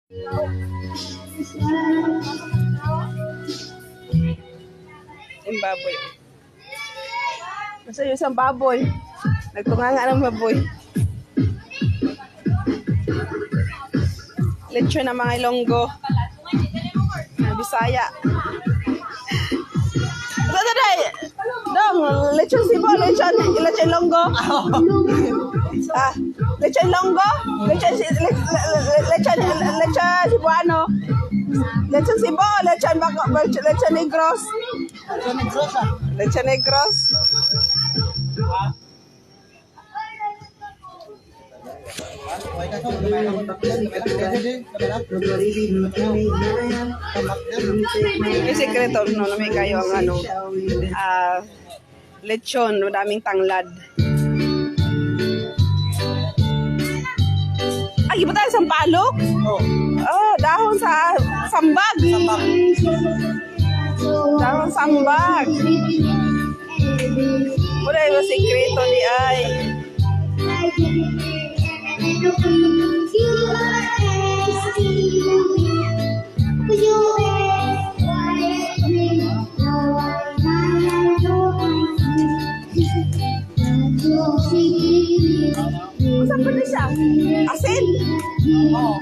Yung baboy. Basta yung isang baboy. Nagtunganga ng baboy. Lechon ng mga Ilonggo. Bisaya. Dong, lechon Cebu, lechon Ilonggo. Lechon Ilonggo, lechon Cebuano. Lechon Cebu, lechon Negros. Lechon Negros. Yung sekreto, no, namin kayo ang lechon, madaming tanglad. Ay, iba tayo sampalok? Oh, dahon sa sambag. Dahon sambag. Wala yung sekreto ni ay. Saan pa na siya? Asin? Oo.